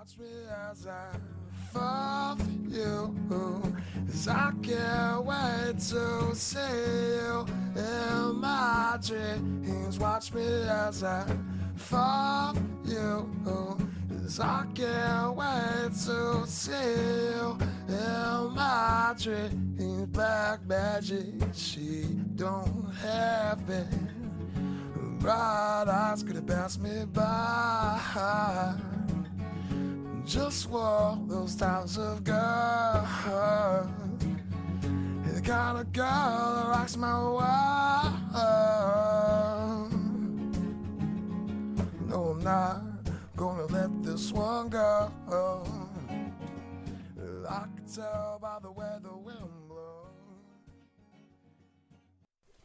Watch me as I fall for you, 'cause I can't wait to see you in my dreams. Watch me as I fall for you, 'cause I can't wait to see you in my dreams. Black magic, she don't have it. Bright eyes could have passed me by. Just walk those types of girls, the kind of girl that rocks my world. No, I'm not gonna let this one go. I can tell by the way the wind blows.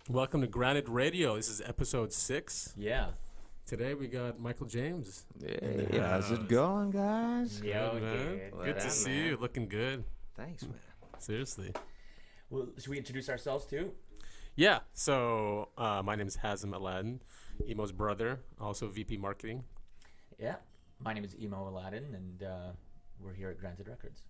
Welcome to Granite Radio. This is episode 6. Yeah. Today we got Michael James. Hey, how's it going, guys? Yo, Good, man. dude. Good to up, see man? you. Looking good. Thanks, man. Seriously. Well, should we introduce ourselves too? Yeah. So my name is Hazem Aladdin, Emo's brother, also VP Marketing. Yeah. My name is Emo Aladdin, and we're here at Granted Records.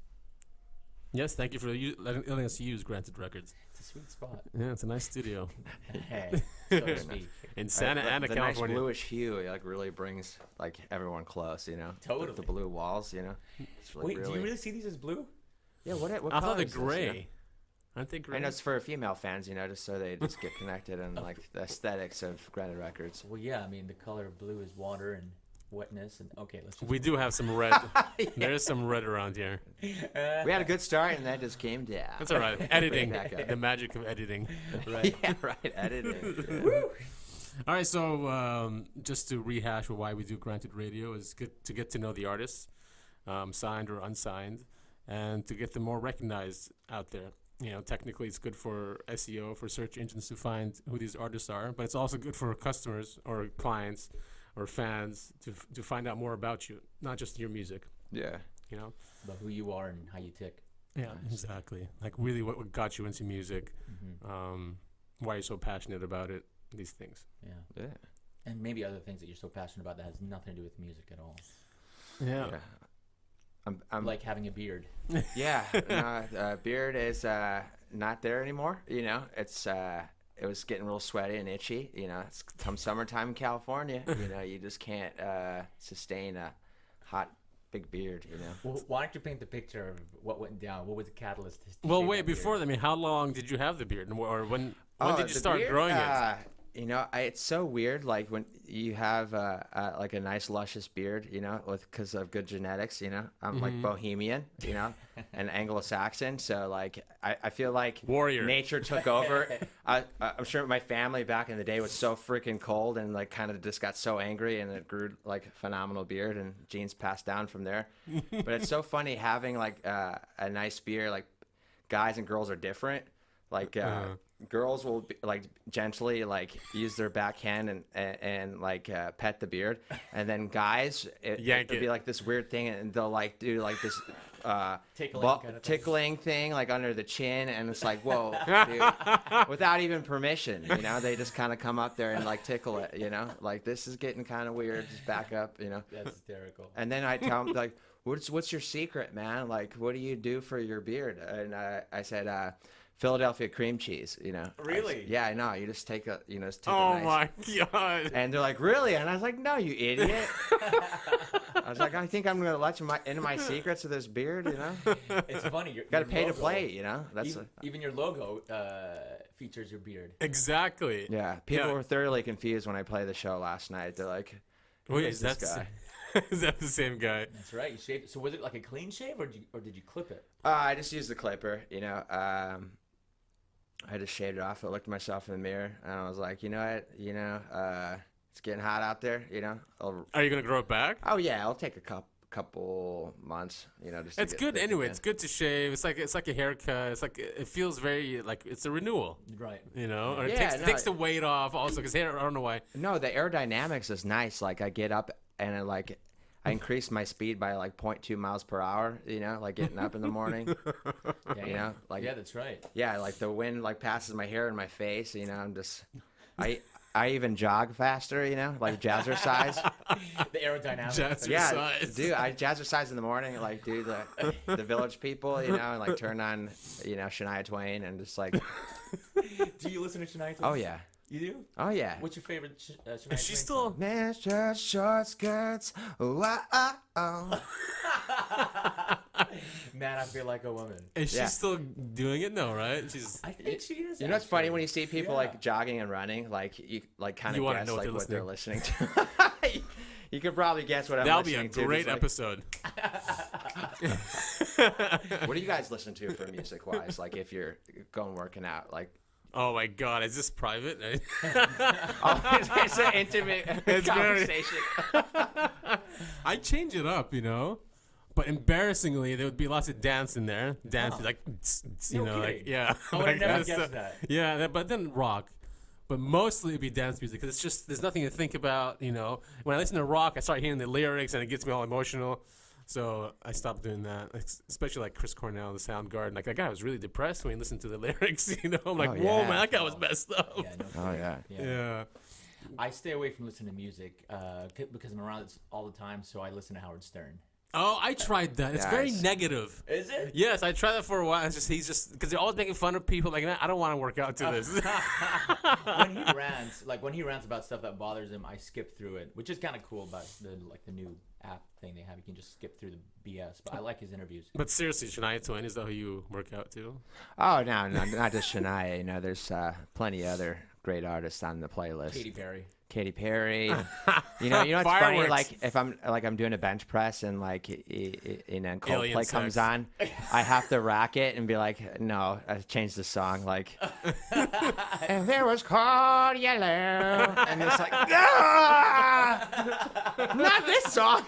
Yes, thank you for letting us use Granted Records. It's a sweet spot. Yeah, it's a nice studio Hey, so to speak. in Santa Ana, the California. nice bluish hue like really brings like everyone close, you know. Totally. The blue walls, you know. It's like Wait, do you really see these as blue? Yeah. What I color thought they're is this, you know? gray. Aren't they I gray? know it's for female fans, you know, just so they just get connected and like the aesthetics of Granted Records. Well, yeah. I mean, the color of blue is water and wetness, and okay, let's just. We do have some red. There is some red around here. We had a good start and that just came down. That's all right. Editing. Back up. The magic of editing. Right. Yeah, right. Editing. All right, so just to rehash why we do Granted Radio is good to get to know the artists, signed or unsigned, and to get them more recognized out there. You know, technically it's good for SEO, for search engines to find who these artists are, but it's also good for customers or clients or fans to find out more about you, not just your music, Yeah. you know? About who you are and how you tick. Yeah, exactly. Like really what got you into music, Mm-hmm. why you're so passionate about it, these things. Yeah. Yeah. And maybe other things that you're so passionate about that has nothing to do with music at all. Yeah. Yeah. I'm Like having a beard. Yeah, no, beard is not there anymore. You know, it was getting real sweaty and itchy. You know, it's come summertime in California. You know, you just can't sustain a hot big beard. You know. Well, why don't you paint the picture of what went down? What was the catalyst? To Well, shave wait, that beard? before that, I mean, how long did you have the beard? Or when did you the start beard, growing it? You know, it's so weird. Like when you have like a nice luscious beard, you know, because of good genetics. You know, I'm like Bohemian, you know, and Anglo-Saxon. So like, I feel like Warrior. nature took over. I'm sure my family back in the day was so freaking cold and like kind of just got so angry and it grew like a phenomenal beard and genes passed down from there. But it's so funny having like a nice beard. Like guys and girls are different. Like girls will be, like gently like use their backhand and like pet the beard, and then guys Yank it'll it. be like this weird thing, and they'll like do like this Tickling kind of thing. tickling thing like under the chin, and it's like whoa, dude, without even permission, you know, they just kind of come up there and like tickle it, you know, like this is getting kind of weird, just back up, you know. That's hysterical. And then I tell them like, what's your secret, man? Like, what do you do for your beard? And I said, Philadelphia cream cheese, you know. Really? Yeah, I know. You just take a, you know, just take Oh a nice. my God. And they're like, really? And I was like, no, you idiot. I was like, I think I'm gonna let you into my secrets of this beard, you know. It's funny. You Got to pay to play, you know. That's even your logo features your beard. Exactly. yeah. People Yeah. were thoroughly confused when I played the show last night. They're like, Wait, is is that this guy? is that the same guy? That's right. You shaved. So was it like a clean shave, or did you clip it? I just used the clipper, you know. I just shaved it off. I looked at myself in the mirror, and I was like, you know what, you know, it's getting hot out there, you know. Are you gonna grow it back? Oh yeah, I'll take a couple months, you know. Just to It's get good thick anyway. again. It's good to shave. It's like a haircut. It's like it feels very like it's a renewal. Right. You know, or it Yeah, takes no. the weight off. Also, because hair, I don't know why. No, the aerodynamics is nice. Like I get up and I increase my speed by like 0.2 miles per hour. You know, like getting up in the morning. Yeah, You know, like yeah, that's right. yeah, like the wind like passes my hair in my face. You know, I'm just I even jog faster, you know, like jazzercise. The aerodynamics. Jazzercise. Yeah, dude, I jazzercise in the morning, like do the Village People, you know, and like turn on, you know, Shania Twain and just like, Do you listen to Shania Twain? oh yeah, You do? oh yeah. What's your favorite Shania Is Twain she song? still? Men's just short skirts. Oh. Man, I feel like a woman. Is she Yeah. still doing it? No, right? She's. I think she is. You know what's funny actually. when you see people Yeah. like jogging and running, like you like kind You of wanna guess know what like they're what they're listening to. You could probably guess what I'm That'll be listening a to. great Just like, episode. what do you guys listen to for music wise? Like if you're going working out, like Oh my God, is this private? oh, it's an intimate It's very- conversation. I change it up, you know. But embarrassingly, there would be lots of dance in there. Dance, Oh. like, you No know, like, kidding. yeah. I would have like never that's guessed the- that. Yeah, but then rock. But mostly it'd be dance music because it's just, there's nothing to think about, you know. When I listen to rock, I start hearing the lyrics and it gets me all emotional. So I stopped doing that, especially like Chris Cornell, the Soundgarden. Like that guy was really depressed when he listened to the lyrics, you know. I'm like, Oh, whoa, yeah. man, that guy was messed up. Yeah, no Oh yeah. kidding. Yeah. I stay away from listening to music because I'm around it all the time, so I listen to Howard Stern. Oh, I tried that. It's very Nice. negative. Is it? Yes, I tried that for a while. It's just he's just because they're always making fun of people. Like, man, I don't want to work out to this. When he rants about stuff that bothers him, I skip through it, which is kind of cool about the new app thing they have. You can just skip through the BS. But I like his interviews. But seriously, Shania Twain, is that who you work out to? Oh no, not just Shania. You know, there's plenty of other great artists on the playlist. Katy Perry. Katy Perry. You know what's funny? Fireworks. Like if I'm doing a bench press and like and then Alien Coldplay comes sex. on, I have to rock it and be like, no, I changed the song. Like, if it was called yellow, and it's like, ah! Not this song.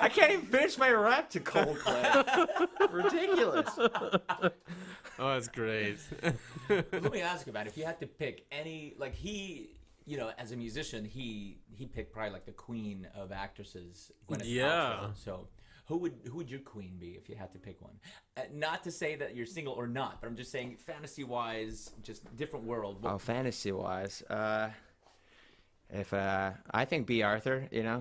I can't even finish my rap to Coldplay. Ridiculous. Oh, that's great. But let me ask you about if you had to pick any, like you know, as a musician, he picked probably like the queen of actresses. Gwyneth Yeah. Paltrow. So who would your queen be if you had to pick one? Not to say that you're single or not, but I'm just saying fantasy wise, just different world. Oh, fantasy wise, if I think B. Arthur, you know,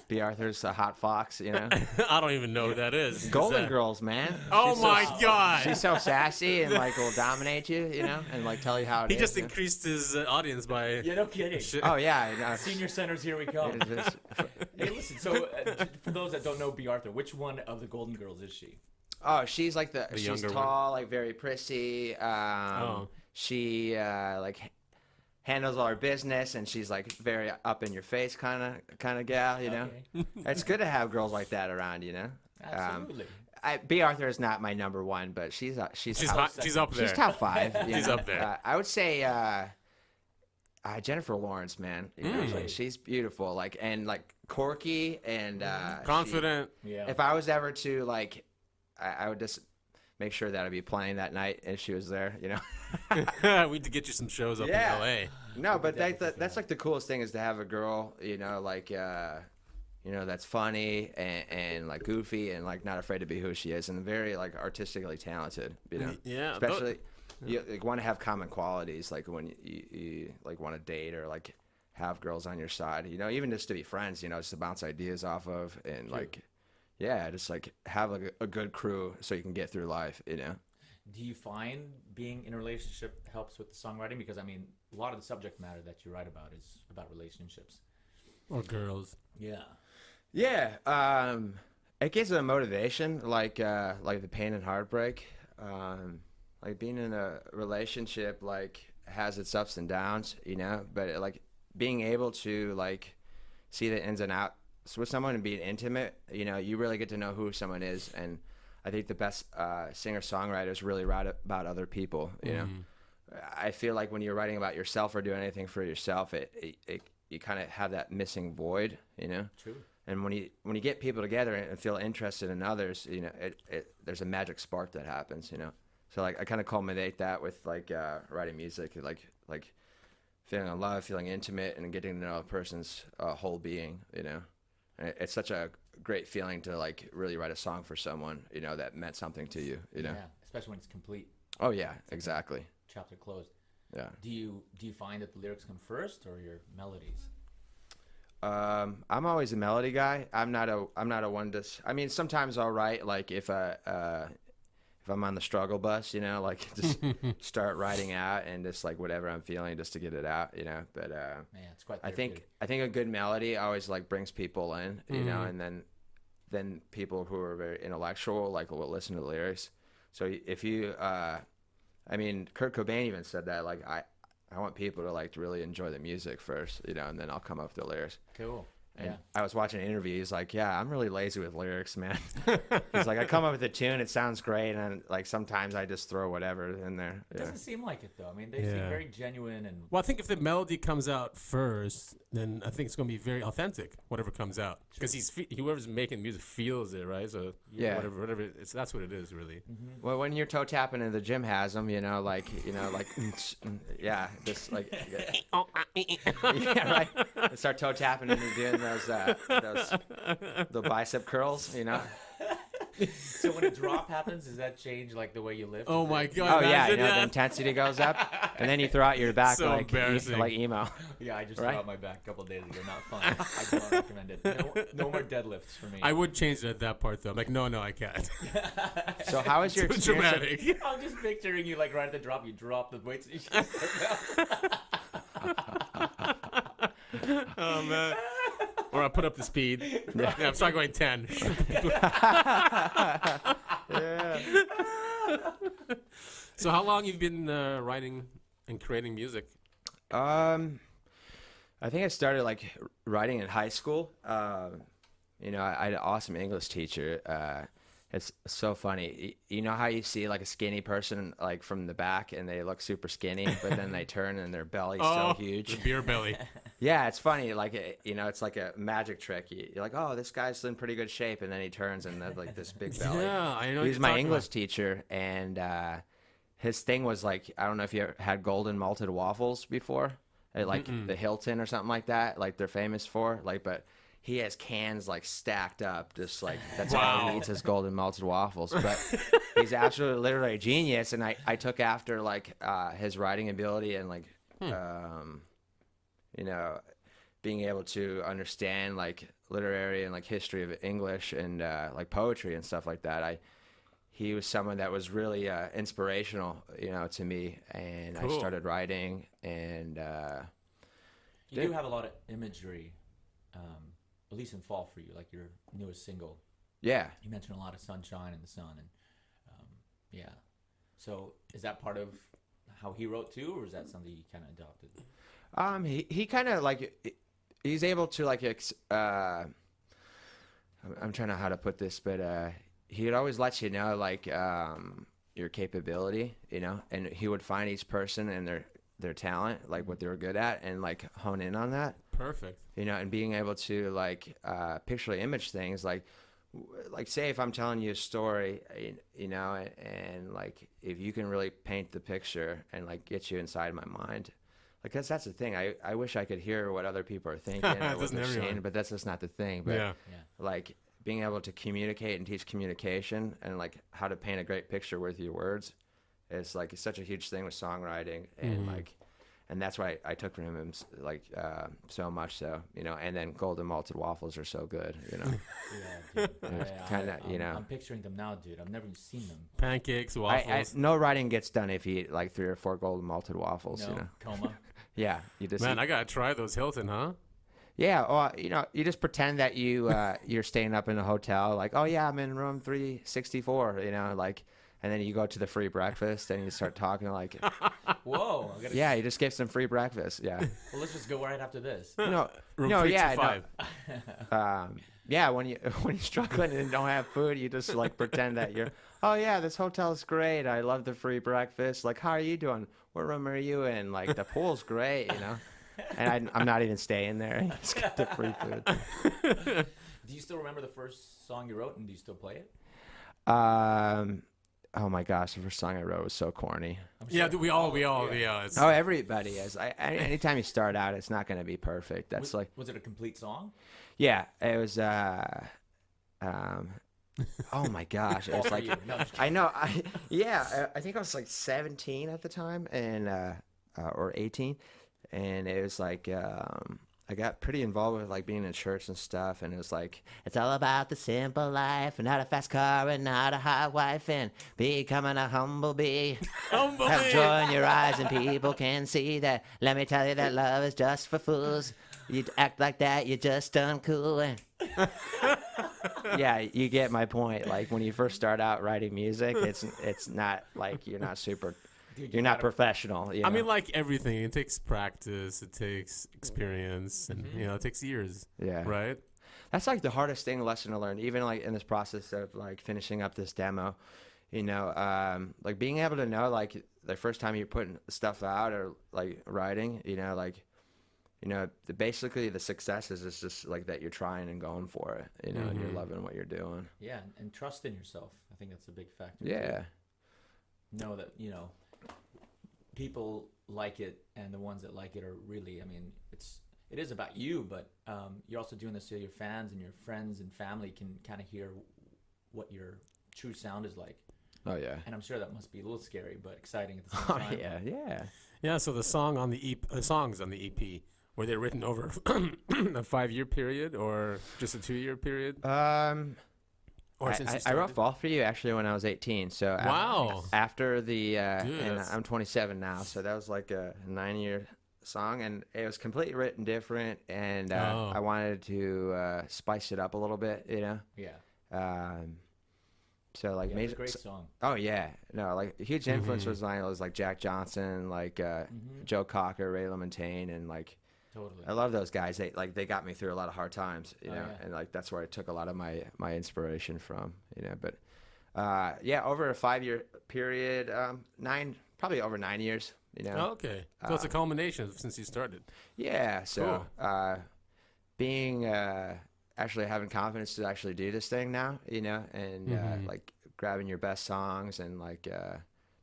B. Arthur's a hot fox, you know. I don't even know who that is. Golden Is that- Girls, man. Oh She's my so, God. She's so sassy and like will dominate you, you know, and like tell you how it He is, just you know? increased his audience by. Yeah, no kidding. Shit. Oh yeah, I know. Senior centers, here we come. It is- Hey, listen. So, for those that don't know B. Arthur, which one of the Golden Girls is she? oh, she's like she's younger one. tall, like very prissy. She like handles all her business, and she's like very up in your face kind of gal, you know. Okay. It's good to have girls like that around, you know. Absolutely. B. Arthur is not my number one, but she's She's top- hot. She's up there. She's top 5. you She's know. up there. I would say Jennifer Lawrence, man. You know, Really? she's beautiful, like and like quirky and Confident. Yeah. if I was ever to like, I would just make sure that I'd be playing that night if she was there. You know. We need to get you some shows up Yeah. in LA. No, but definitely that's like the coolest thing is to have a girl, you know, like you know, that's funny and like goofy and like not afraid to be who she is and very like artistically talented, you know. Yeah, Especially you like, want to have common qualities like when you like want to date or like have girls on your side, you know, even just to be friends, you know, just to bounce ideas off of and like yeah, just like have like a good crew so you can get through life, you know. Do you find being in a relationship helps with the songwriting? Because I mean, a lot of the subject matter that you write about is about relationships. Or girls. Yeah. Yeah, it gives a motivation, like the pain and heartbreak. Like being in a relationship, like has its ups and downs, you know. But like being able to like see the ins and outs with someone and being intimate, you know, you really get to know who someone is. And I think the best singer-songwriters really write about other people, you know. I feel like when you're writing about yourself or doing anything for yourself, it you kind of have that missing void, you know. True. And when you get people together and feel interested in others, you know, there's a magic spark that happens, you know. So like I kind of culminate that with like writing music, like feeling in love, feeling intimate, and getting to know a person's whole being, you know. And it's such a great feeling to like really write a song for someone, you know, that meant something to you, you know. Yeah. Especially when it's complete. Oh yeah, exactly. Chapter closed. Yeah. Do you find that the lyrics come first or your melodies? I'm always a melody guy. I'm not a one to. I mean, sometimes I'll write like if I'm on the struggle bus, you know, like just start writing out and just like whatever I'm feeling just to get it out, you know. But Man, it's quite. I think a good melody always like brings people in, you know, and then people who are very intellectual like will listen to the lyrics. So if you, I mean, Kurt Cobain even said that like I want people to like to really enjoy the music first, you know, and then I'll come up with the lyrics. Cool. And Yeah. I was watching an interview. He's like, "Yeah, I'm really lazy with lyrics, man." He's like, "I come up with a tune, it sounds great, and like sometimes I just throw whatever in there." It Yeah. doesn't seem like it though. I mean, they Yeah. seem very genuine and. Well, I think if the melody comes out first, then I think it's going to be very authentic, whatever comes out. Because whoever's making music feels it, right? So Yeah. whatever that's what it is, really. Well, when you're toe tapping in the gym has them, you know, like yeah, just like yeah, right. And start toe tapping and you're doing the bicep curls, you know. So when a drop happens, does that change like the way you lift? Oh Is my it- God. Oh yeah, you imagine know the that. intensity goes up, and then you throw out your back So like embarrassing. like emo. Yeah, I just Right? threw out my back a couple of days ago. Not fun. I do not recommend it. No more deadlifts for me. I would change that part though. I'm like, no, I can't. So how was your Too experience? dramatic. I'm just picturing you like right at the drop, you drop the weights. And you just start Oh man. Or I put up the speed. Yeah, I'm start going 10. Yeah. So how long you've been writing and creating music? I think I started like writing in high school. You know, I had an awesome English teacher. It's so funny. You know how you see like a skinny person like from the back and they look super skinny, but then they turn and their belly's so huge. The beer belly. Yeah, it's funny. Like you know, it's like a magic trick. You're like, oh, this guy's in pretty good shape, and then he turns and there's like this big belly. Yeah, I know. He what was you're my talking English about. teacher, and his thing was like, I don't know if you ever had golden malted waffles before, at like the Hilton or something like that, like they're famous for. Like, but he has cans like stacked up, just like that's all Wow. he eats is golden malted waffles. But he's absolutely literally a genius, and I took after like his writing ability and like you know, being able to understand like literary and like history of English and like poetry and stuff like that. He was someone that was really inspirational, you know, to me, and I Cool. started writing, and You do have a lot of imagery, at least in fall for you, like your newest single. yeah. You mentioned a lot of sunshine and the sun, and yeah. So is that part of how he wrote too, or is that something you kind of adopted? He kind of like he's able to like I'm trying to how to put this, but he'd always let you know like your capability, you know, and he would find each person and their talent, like what they were good at, and like hone in on that, Perfect. you know, and being able to like picturally image things, like say if I'm telling you a story, you know, and like if you can really paint the picture and like get you inside my mind. Like that's the thing. I wish I could hear what other people are thinking or what Doesn't they're everyone? seeing, but that's just not the thing. But Yeah. Yeah. like being able to communicate and teach communication and like how to paint a great picture with your words is like it's such a huge thing with songwriting, and like and that's why I took from him like so much so, you know. And then golden malted waffles are so good, you know. Yeah, dude. kinda, you know. I'm picturing them now, dude. I've never even seen them. Pancakes, waffles. No writing gets done if you eat like 3 or 4 golden malted waffles, No, you know. coma. Yeah, you just Man, eat- I gotta try those Hilton, huh? Yeah, or you know, you just pretend that you're staying up in a hotel, like, oh yeah, I'm in room 364, you know, like, and then you go to the free breakfast and you start talking like, Whoa. I gotta, yeah, you just get some free breakfast, yeah, Well, let's just go right after this. no, Room no, yeah, 325. yeah, when you're struggling and don't have food, you just like pretend that you're, oh yeah, this hotel's great, I love the free breakfast, like, how are you doing? What room are you in? Like, the pool's great, you know. And I'm not even staying there. I just get the free food. Do you still remember the first song you wrote, and do you still play it? Oh my gosh, the first song I wrote was so corny. I'm Yeah, sure- we all, yeah. yeah. It's, Oh, everybody is. Anytime you start out, it's not going to be perfect. That's like, Was it a complete song? yeah, it was. Oh my gosh, it was For like, you. No, I'm just I know. I think I was like 17 at the time, and or 18, and it was like I got pretty involved with like being in church and stuff, and it was like it's all about the simple life, and not a fast car and not a hot wife, and becoming a humble bee. Humble Have bee. joy in your eyes, and people can see that. Let me tell you that love is just for fools. You act like that, you're just uncool. And yeah, you get my point. Like when you first start out writing music, it's not like you're not super. Dude, You're not professional. You know? I mean, like everything, it takes practice, it takes experience, and it takes years. Yeah. Right. That's like the hardest lesson to learn, even like in this process of like finishing up this demo. Like being able to know like the first time you're putting stuff out or like writing, basically the success is just like that you're trying and going for it, and you're loving what you're doing. Yeah, and trust in yourself. I think that's a big factor. Yeah. Too. Know that people like it, and the ones that like it are really. I mean, it is about you, but you're also doing this so your fans and your friends and family can kind of hear what your true sound is like. Oh yeah. And I'm sure that must be a little scary, but exciting at the same Oh time. yeah. Yeah. So the songs on the EP, were they written over a 5-year period or just a 2-year period? Or since you I wrote started? Fall for You actually when I was 18. So Wow. after the and that's- I'm 27 now, so that was like a 9-year song, and it was completely written different, and Oh. I wanted to spice it up a little bit, Yeah. So like Yeah, it's major. a great song. Oh yeah, no, like a huge influence was like Jack Johnson, like Joe Cocker, Ray LaMontagne, and like. Totally. I love those guys. They got me through a lot of hard times, yeah. and like that's where I took a lot of my inspiration from, But over a 5-year period, probably over 9 years, Oh, okay. So it's a culmination since you started. Yeah. So being actually having confidence to actually do this thing now, and like grabbing your best songs and like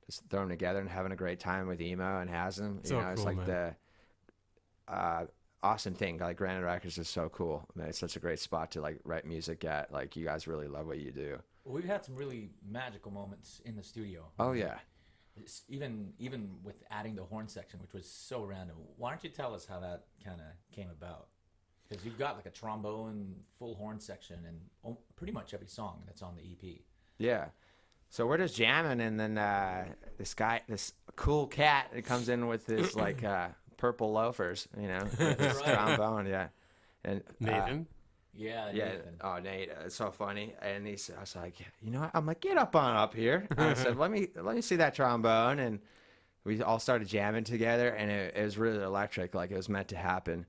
just throwing them together and having a great time with emo and Hasm. So It's cool, like man. the awesome thing. Like Granite Records is so cool. Man, it's such a great spot to like write music at. Like you guys really love what you do. Well, we've had some really magical moments in the studio. Oh yeah. Even with adding the horn section, which was so random. Why don't you tell us how that kind of came about? Because you've got like a trombone, full horn section, and pretty much every song that's on the EP. Yeah. So we're just jamming, and then this cool cat, that comes in with his like purple loafers, with his Right. trombone, yeah. And Nathan? Yeah. yeah. Nathan. Oh, Nate, it's so funny. And I was like, what? I'm like, get up up here. I said, let me see that trombone, and we all started jamming together, and it was really electric. Like it was meant to happen,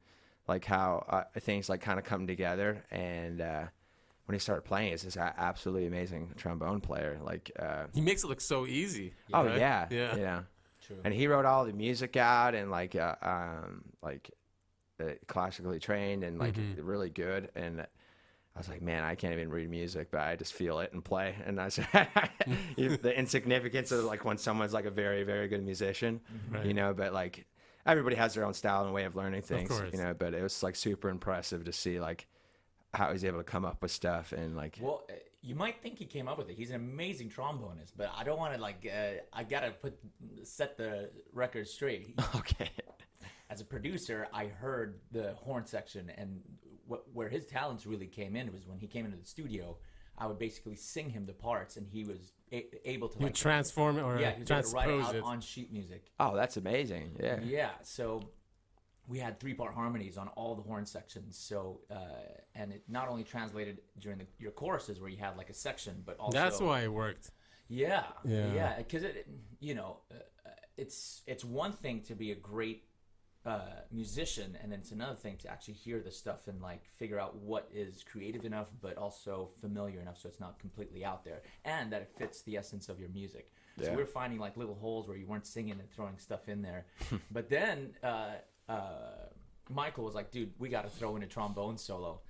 like how things like kind of come together. And when he started playing, he's this absolutely amazing trombone player. Like, He makes it look so easy. oh right? yeah, Yeah. True. And he wrote all the music out, and like classically trained and like really good. And I was like, man, I can't even read music, but I just feel it and play. And I said, the insignificance of like when someone's like a very, very good musician, Right. but like everybody has their own style and way of learning things, course. but it was like super impressive to see like how he's able to come up with stuff and like, Well, you might think he came up with it. He's an amazing trombonist, but I don't want to I gotta set the record straight. okay. As a producer, I heard the horn section, and where his talents really came in was when he came into the studio. I would basically sing him the parts, and he was able to You like transform it or he was able to write it transpose out it. on sheet music. Oh, that's amazing. Yeah. Yeah, so we had 3-part harmonies on all the horn sections. So and it not only translated during your choruses where you had like a section, but also That's why it worked. Yeah, Yeah. because it's one thing to be a great musician, and then it's another thing to actually hear the stuff and like figure out what is creative enough, but also familiar enough so it's not completely out there, and that it fits the essence of your music. So Yeah. we were finding like little holes where you weren't singing and throwing stuff in there. But then Michael was like, dude, we got to throw in a trombone solo.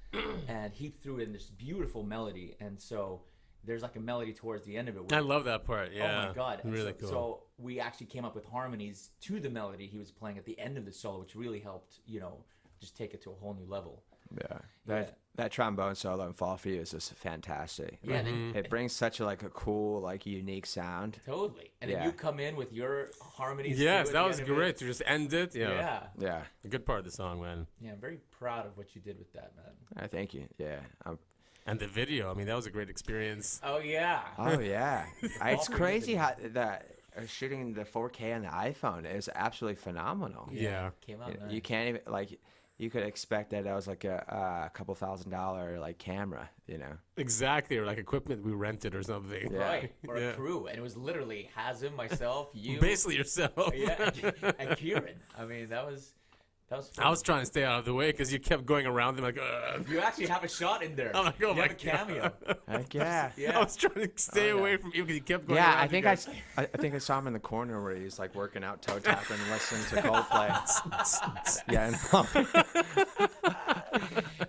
And he threw in this beautiful melody. And so there's like a melody towards the end of it. I love that part. Yeah. Oh my God. And Really so, cool. So we actually came up with harmonies to the melody he was playing at the end of the solo, which really helped, just take it to a whole new level. Yeah. That trombone solo in Fall for You is just fantastic. Yeah, and It brings such a like a cool, like unique sound. totally. And then Yeah. you come in with your harmonies. Yes, too at that the was end of it. great to just end it. You know, Yeah. Yeah. a good part of the song, man. Yeah, I'm very proud of what you did with that, man. Thank you. Yeah. And the video, I mean, that was a great experience. Oh yeah. Oh yeah. It's for You crazy video. how that shooting the 4K on the iPhone is absolutely phenomenal. Yeah. Came out nice. You can't even like. You could expect that was like a couple $1,000 like camera, you know. Exactly, or like equipment we rented or something. Yeah. Right, or Yeah. a crew, and it was literally Hazem, myself, you, Basically yourself. yeah, and Kieran. I mean, that was fun. I was trying to stay out of the way because you kept going around them like, ugh. You actually have a shot in there. I'm like, oh you my have a cameo. Heck yeah. Yeah. I was trying to stay Oh, yeah. away from you because you kept going Yeah, around. I you think guys. I think I saw him in the corner where he's like working out, toe tapping, listening to Coldplay. Yeah, and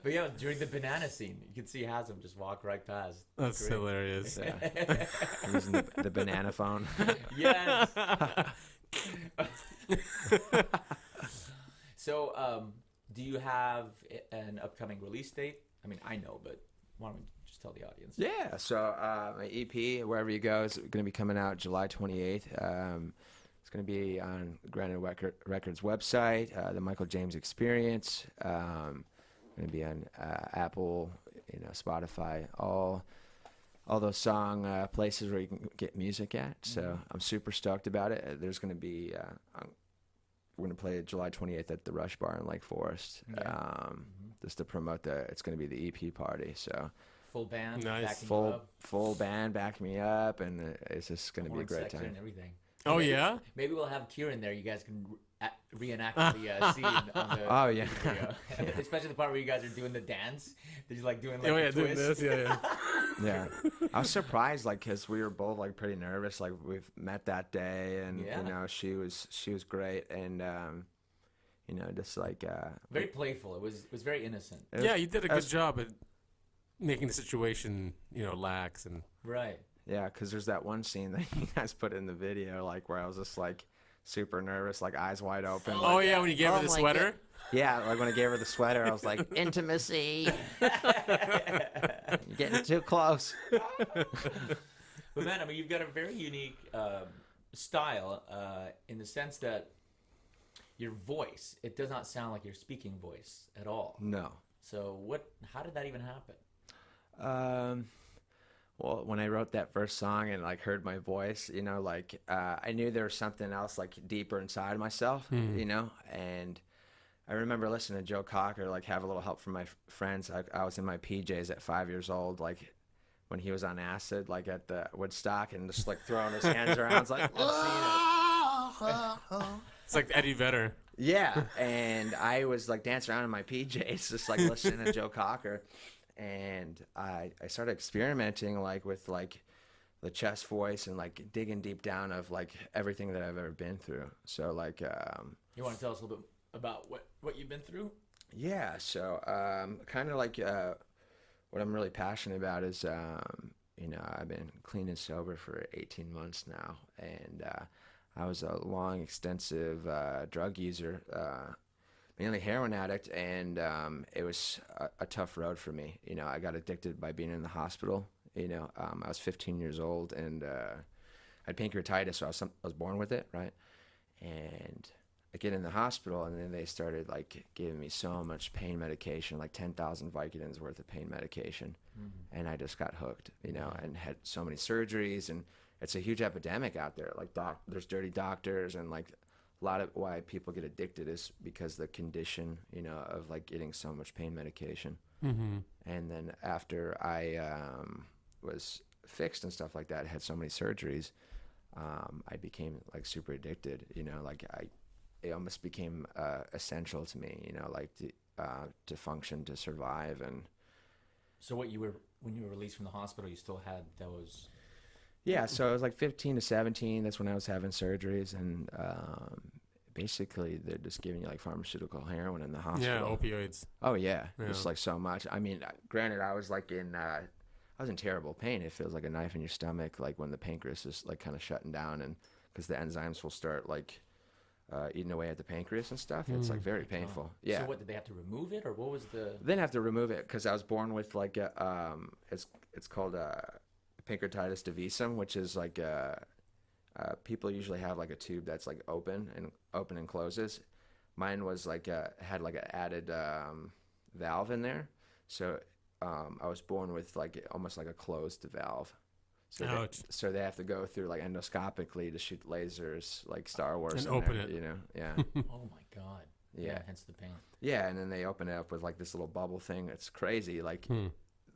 But yeah, during the banana scene, you can see Hazem just walk right past. That's Great. hilarious. yeah. using the banana phone. Yes. So, do you have an upcoming release date? I mean, I know, but why don't we just tell the audience? Yeah, so my EP, Wherever You Go, is going to be coming out July 28th. It's going to be on Granite Records website, the Michael James Experience. Going to be on Apple, Spotify, all those song places where you can get music at. So I'm super stoked about it. There's going to be we're going to play July 28th at the Rush Bar in Lake Forest, just to promote it's going to be the EP party. So Full band, Nice. backing you up, full band backing me up, and it's just going to be a horn great section time. and everything. Oh, Maybe- yeah? Maybe we'll have Kieran there. You guys can reenact the scene on the Oh, yeah. video. Especially the part where you guys are doing the dance. They're just like doing like Oh, the yeah, doing twist. this. Yeah, yeah. Yeah, I was surprised, like, because we were both like pretty nervous. Like we've met that day, and Yeah. she was great, and just like Very playful. It was very innocent. it was- Yeah, you did a good that's- job at making the situation, lax and Right. Yeah, because there's that one scene that you guys put in the video, like where I was just like super nervous, like eyes wide open. oh like, yeah, when you gave her Oh the my sweater. yeah, like when I gave her the sweater, I was like, intimacy. You're getting too close. But man, I mean, you've got a very unique style in the sense that your voice, it does not sound like your speaking voice at all. No. So how did that even happen? Well, when I wrote that first song and like heard my voice, I knew there was something else like deeper inside myself, and I remember listening to Joe Cocker, like have a little help from my friends. I was in my PJs at 5 years old, like when he was on acid, like at the Woodstock, and just like throwing his hands around. I was like, It's like Eddie Vedder. yeah. And I was like dancing around in my PJs, just like listening to Joe Cocker. And I started experimenting like with like the chest voice and like digging deep down of like everything that I've ever been through. So like, You want to tell us a little bit about what you've been through? yeah. So kind of like what I'm really passionate about is, I've been clean and sober for 18 months now. And I was a long, extensive drug user, mainly heroin addict, and it was a tough road for me. I got addicted by being in the hospital. I was 15 years old, and I had pancreatitis, so I was born with it, right? And I get in the hospital, and then they started like giving me so much pain medication, like 10,000 Vicodins worth of pain medication, and I just got hooked, and had so many surgeries, and it's a huge epidemic out there. Like there's dirty doctors, and like a lot of why people get addicted is because the condition, of like getting so much pain medication. Mm-hmm. And then after I was fixed and stuff like that, had so many surgeries, I became like super addicted. It almost became essential to me. Like to function, to survive, and So when you were released from the hospital, you still had those. yeah. So I was like 15 to 17. That's when I was having surgeries, and basically they're just giving you like pharmaceutical heroin in the Yeah, hospital. opioids. Oh yeah, Yeah. just like so much. I mean, granted, I was like I was in terrible pain. It feels like a knife in your stomach, like when the pancreas is like kind of shutting down, and because the enzymes will start like eating away at the pancreas and stuff. It's like very painful. Yeah. So what, did they have to remove it, or what was the? They didn't have to remove it because I was born with like a, it's called pancreatitis diffusum, which is like people usually have like a tube that's like open and closes. Mine was like had like an added valve in there, so I was born with like almost like a closed valve. So Ouch. so they have to go through like endoscopically to shoot lasers like Star Wars And in open there, it. you know. Yeah. Oh my god. Yeah. Hence the pain. Yeah, and then they open it up with like this little bubble thing. It's crazy. Like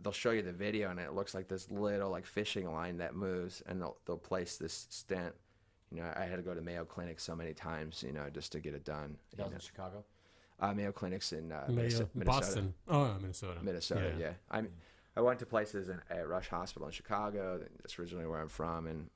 they'll show you the video, and it looks like this little like fishing line that moves, and they'll place this stent. You know, I had to go to Mayo Clinic so many times, you know, just to get it done. That was you in Chicago. know. Mayo Clinic's in Minnesota. Minnesota. Boston. Oh, Minnesota. Minnesota, yeah. I went to places at Rush Hospital in Chicago. That's originally where I'm from, and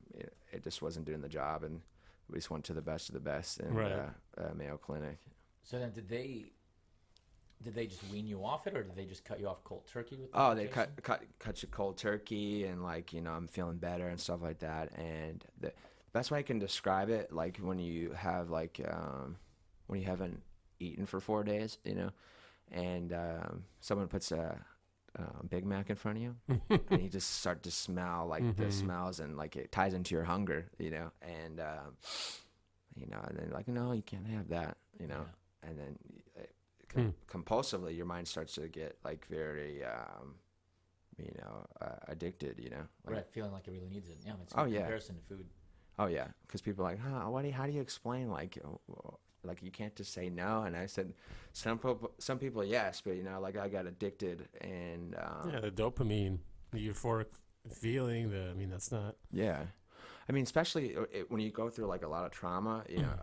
it just wasn't doing the job. And we just went to the best of the best in Right. Mayo Clinic. So then, did they just wean you off it, or did they just cut you off cold turkey with? The Oh, they medication? cut you cold turkey, and like, you know, I'm feeling better and stuff like that. And the best way I can describe it, like when you have like when you haven't eaten for 4 days, you know, and someone puts a Big Mac in front of you, and you just start to smell like the smells, and like it ties into your hunger, you know, and you know, and then like, no, you can't have that, you know, and then compulsively your mind starts to get like very you know, addicted, you know, like, Right, feeling like it really needs it. Yeah, it's Oh, in yeah. comparison to food. oh yeah, because people are like, how do you explain like you can't just say no? And I said some people yes, but you know, like I got addicted, and Yeah, the dopamine, the euphoric feeling. That's not. yeah. I mean, especially when you go through like a lot of trauma, you know,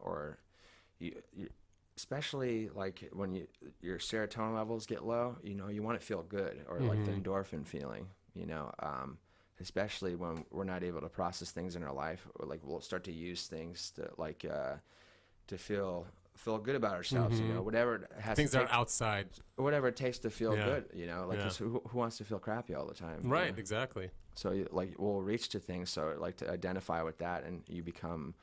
or you especially like when your serotonin levels get low, you know, you want to feel good, or like the endorphin feeling, you know, especially when we're not able to process things in our life, or like we'll start to use things to like to feel good about ourselves, you know, whatever it has Things to are outside. whatever it takes to feel Yeah. good, you know, like Yeah. 'cause who wants to feel crappy all the time, you Right, know? exactly. So like we'll reach to things, so like to identify with that, and you become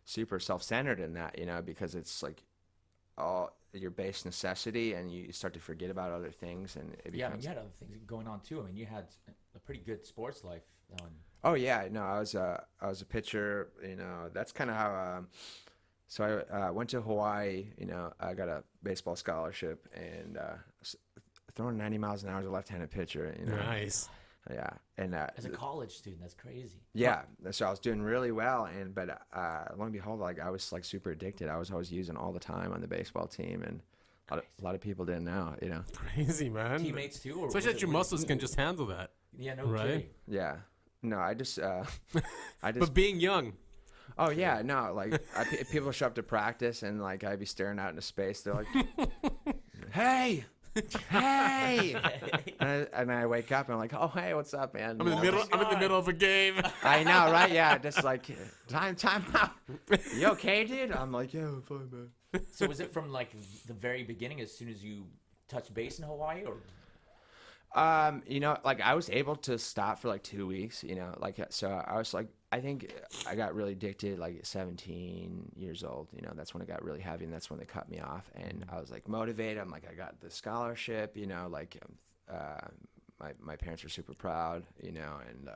super self-centered in that, you know, because it's like all your base necessity, and you start to forget about other things, and it Yeah, I mean, becomes you had other things going on too. I mean, you had a pretty good sports life. oh yeah, no, I was a pitcher, you know. That's kind of how so I went to Hawaii, you know. I got a baseball scholarship, and throwing 90 miles an hour as a left-handed pitcher, you know. Nice. Yeah, and As a college student, that's crazy. yeah, so I was doing really well, but lo and behold, like I was like super addicted. I was always using all the time on the baseball team, and a lot of people didn't know, you know. Crazy, man. Teammates too, or Especially that your muscles can just handle that. Yeah, no Right? kidding. Yeah, no, I just But being young. oh yeah, no, like people show up to practice, and like I'd be staring out into space. They're like, hey. Hey, and I wake up and I'm like, oh hey, what's up, man? I'm in the middle. I'm in the middle of a game. I know, right? Yeah, just like time out. You okay, dude? I'm like, yeah, I'm fine, man. So was it from like the very beginning, as soon as you touched base in Hawaii, or? You know, like I was able to stop for like 2 weeks, you know, like, so I was like, I think I got really addicted like at 17 years old, you know. That's when it got really heavy, and that's when they cut me off, and I was like motivated. I'm like, I got the scholarship, you know, like my parents were super proud, you know, and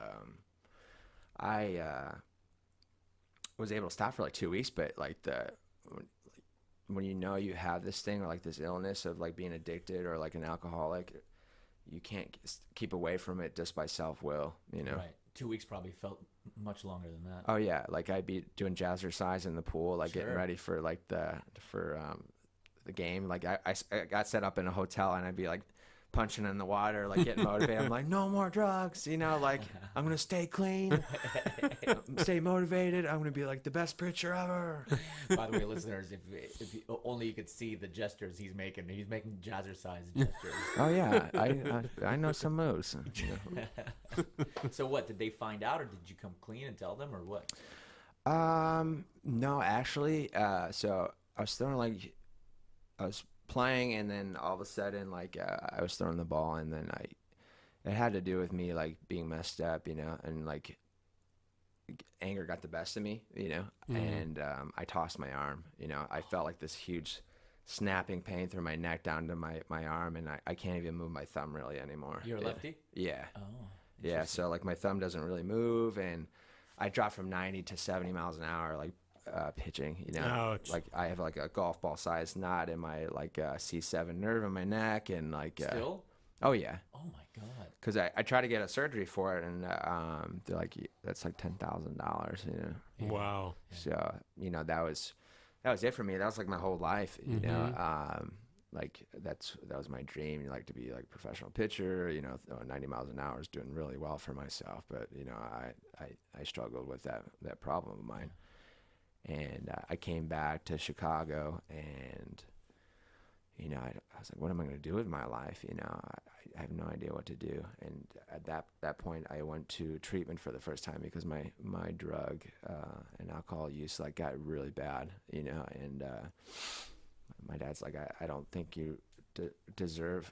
I was able to stop for like 2 weeks, but like when you know you have this thing, or like this illness of like being addicted, or like an alcoholic, you can't keep away from it just by self-will, you know. Right. 2 weeks probably felt much longer than that. Oh yeah, like I'd be doing jazzercise in the pool, like getting Sure. ready for like the game. Like I got set up in a hotel, and I'd be like punching in the water, like getting motivated. I'm like, no more drugs, you know, like I'm gonna stay clean, stay motivated. I'm gonna be like the best pitcher ever. By the way, listeners, if only you could see the gestures he's making jazzercise gestures. Oh yeah, I know some moves. You know. So what, did they find out, or did you come clean and tell them, or what? No, actually, so I was playing, and then all of a sudden, like, I was throwing the ball, and then it had to do with me, like, being messed up, you know, and, like, anger got the best of me, you know, and I tossed my arm. You know, I felt like this huge snapping pain through my neck down to my arm, and I can't even move my thumb really anymore. You're a lefty? Yeah. Oh. Yeah, so like my thumb doesn't really move, and I dropped from 90 to 70 miles an hour, like pitching, you know. Ouch. Like I have like a golf ball size knot in my like C7 nerve in my neck, and like Still? oh yeah, Oh my God. because I tried to get a surgery for it, and they're like, that's like $10,000, you know. Wow. So you know that was it for me. That was like my whole life, you know. Like that was my dream, like to be like a professional pitcher, you know, throwing 90 miles an hour is doing really well for myself. But you know, I struggled with that problem of mine, and I came back to Chicago, and you know, I was like, what am I going to do with my life? You know, I have no idea what to do. And at that point, I went to treatment for the first time because my drug and alcohol use like got really bad, you know, and my dad's like, I don't think you deserve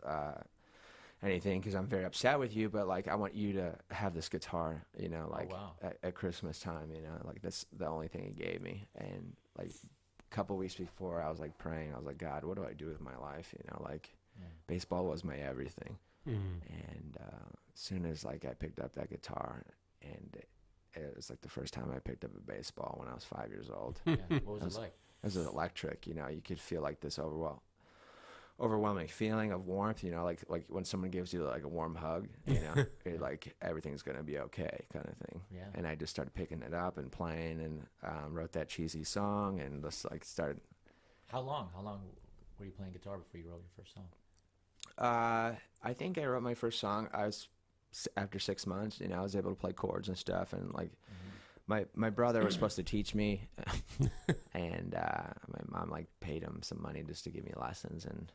anything because I'm very upset with you, but like I want you to have this guitar, you know, like wow. at Christmas time, you know, like that's the only thing he gave me. And like a couple weeks before, I was like praying, I was like, God, what do I do with my life? You know, like baseball was my everything. And as soon as like I picked up that guitar, and it was like the first time I picked up a baseball when I was 5 years old. Yeah. What was it like? It was electric, you know. You could feel like this overwhelming feeling of warmth, you know, like when someone gives you like a warm hug, you know, you're like everything's gonna be okay, kind of thing. Yeah. And I just started picking it up and playing, and wrote that cheesy song, and just like started. How long were you playing guitar before you wrote your first song? I think I wrote my first song. After 6 months, you know, I was able to play chords and stuff, and like. My brother was supposed to teach me, and my mom like paid him some money just to give me lessons, and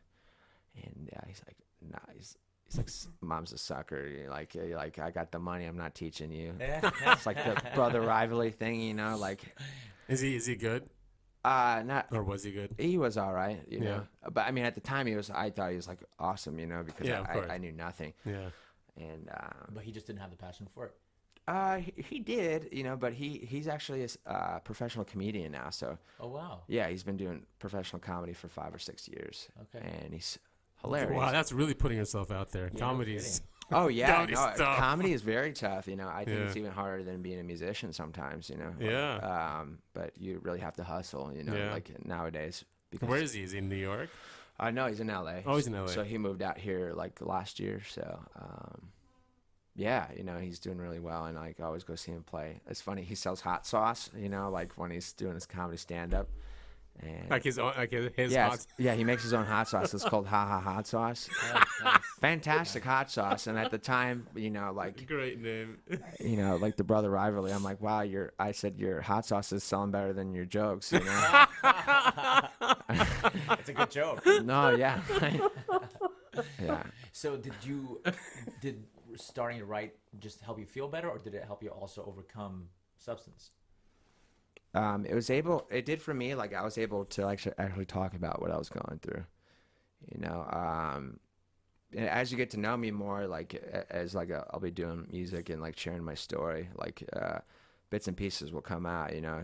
he's like, nah, he's like, mom's a sucker. You're like I got the money, I'm not teaching you. It's like the brother rivalry thing, you know. Like, Is he good? Not. Or was he good? He was all right, you know. But I mean, at the time, I thought he was like awesome, you know, because Yeah, of course. I knew nothing, Yeah. and But he just didn't have the passion for it. he did, you know, but he's actually a professional comedian now. So Oh wow. yeah, he's been doing professional comedy for 5 or 6 years. Okay. And he's hilarious. Wow, that's really putting yourself out there. Yeah, no Comedy's. Oh yeah, Comedy's tough. comedy is very tough. You know, I think Yeah. it's even harder than being a musician sometimes. You know. Yeah. But you really have to hustle. You know, Yeah. like nowadays. Because, Where is he? Is he in New York? No, he's in LA. Oh, he's in LA. So he moved out here like last year. So yeah, you know, he's doing really well, and like I always go see him play. It's funny, he sells hot sauce. You know, like when he's doing his comedy stand up. And Like his own, like his yeah, hot. yeah, he makes his own hot sauce. It's called Ha Ha Hot Sauce. Oh, nice. Fantastic hot sauce. And at the time, you know, like Great name. like the brother rivalry. I'm like, wow, I said your hot sauce is selling better than your jokes. You know? It's a good joke. No, yeah, yeah. So did starting to write just help you feel better, or did it help you also overcome substance? It did for me. Like I was able to actually talk about what I was going through. You know, and as you get to know me more, like as like I'll be doing music and like sharing my story, like bits and pieces will come out. You know,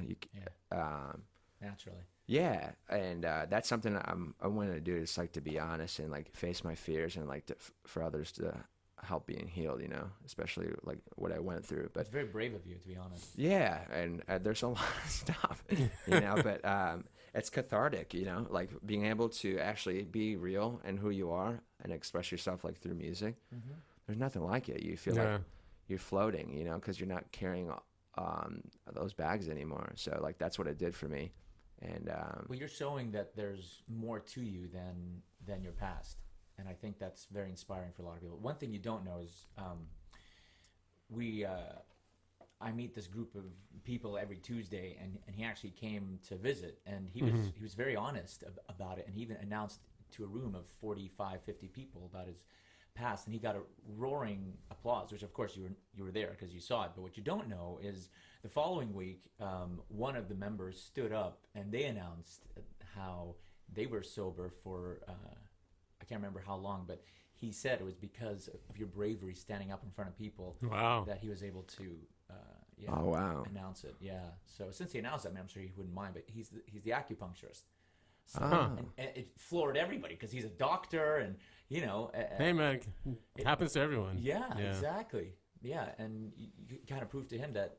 Naturally. yeah, and that's something I want to do. Is like to be honest and like face my fears and like for others to help being healed. You know, especially like what I went through. But It's very brave of you, to be honest. yeah, and there's a lot of stuff, you know, but it's cathartic, you know, like being able to actually be real and who you are and express yourself like through music. Mm-hmm. There's nothing like it. You feel Yeah. like you're floating, you know, because you're not carrying those bags anymore. So like that's what it did for me. And Well, you're showing that there's more to you than your past, and I think that's very inspiring for a lot of people. One thing you don't know is I meet this group of people every Tuesday, and he actually came to visit, and he was very honest about it, and he even announced to a room of 45, 50 people about his past, and he got a roaring applause, which of course you were there because you saw it. But what you don't know is the following week, one of the members stood up and they announced how they were sober for I can't remember how long, but he said it was because of your bravery standing up in front of people Wow. that he was able to Oh, wow. announce it. Yeah. So since he announced it, I mean, I'm sure he wouldn't mind. But he's the acupuncturist. So, Oh. and it floored everybody because he's a doctor, and you know. Hey man, it happens to everyone. Yeah, exactly. Yeah, and you kind of prove to him that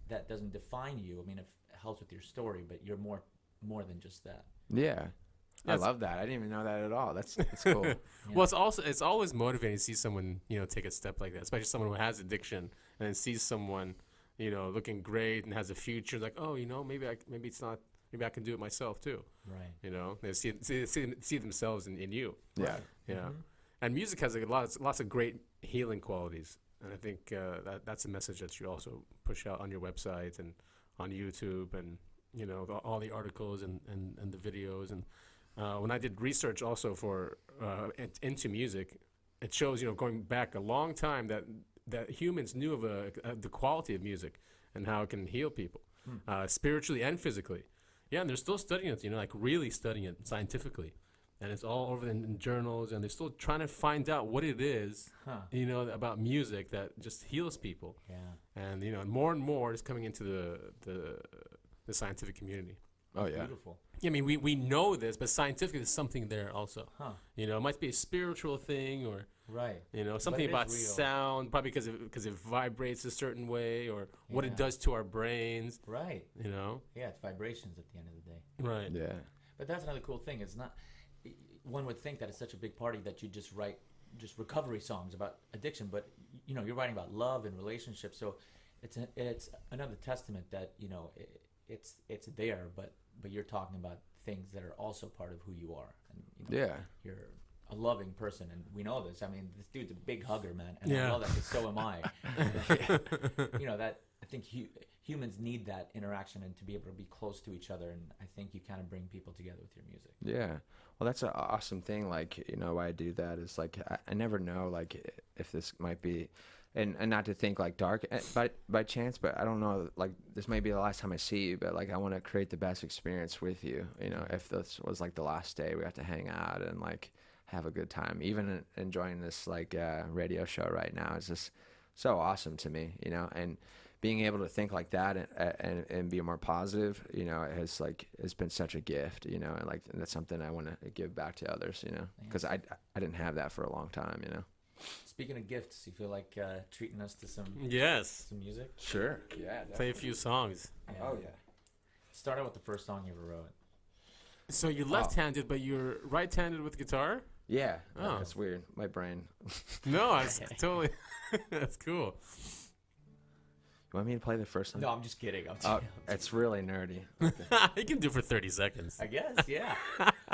that doesn't define you. I mean, it helps with your story, but you're more than just that. Yeah. I Yes. love that. I didn't even know that at all. That's cool. Well, it's always motivating to see someone take a step like that, especially someone who has addiction and then sees someone looking great and has a future. Like, oh, maybe I can do it myself too. Right. They see themselves in you. Yeah. And music has lots of great healing qualities, and I think that's a message that you also push out on your website and on YouTube, and all the articles and the videos. And when I did research also for into music, it shows going back a long time that humans knew of the quality of music and how it can heal people spiritually and physically. Yeah, and they're still studying it, like really studying it scientifically. And it's all over in journals, and they're still trying to find out what it is, about music that just heals people. Yeah. And more and more is coming into the scientific community. Oh, yeah. Beautiful. I mean, we know this, but scientifically there's something there also. Huh. It might be a spiritual thing, or Right. something it is about real. sound, probably because it vibrates a certain way, or what it Yeah. does to our brains. Right. Yeah, It's vibrations at the end of the day. right. Yeah. But that's another cool thing. It's not. One would think that it's such a big party that you just write just recovery songs about addiction, but you're writing about love and relationships. So it's another testament that it's there, but you're talking about things that are also part of who you are. And Yeah. you're a loving person, and we know this. I mean, this dude's a big hugger, man, and Yeah. I know that because so am I. That I think humans need that interaction and to be able to be close to each other, and I think you kind of bring people together with your music. Yeah. Well, that's an awesome thing. Like, why I do that is like, I never know, like, if this might be, and not to think like dark by chance, but I don't know, like, this may be the last time I see you, but like, I want to create the best experience with you. If this was like the last day we have to hang out and like have a good time, even enjoying this like radio show right now is just so awesome to me, and being able to think like that and be more positive, has been such a gift, and that's something I want to give back to others, because I didn't have that for a long time, Speaking of gifts, you feel like treating us to some Yes. music? Sure. Yeah. Play a few songs. Yeah. Oh yeah. Start out with the first song you ever wrote. So you're left-handed, but you're right-handed with guitar? Yeah. Oh. That's weird. My brain. No, it's totally. That's cool. You want me to play the first one? No, I'm just kidding. Oh, it's really nerdy. You can do it for 30 seconds. I guess, yeah.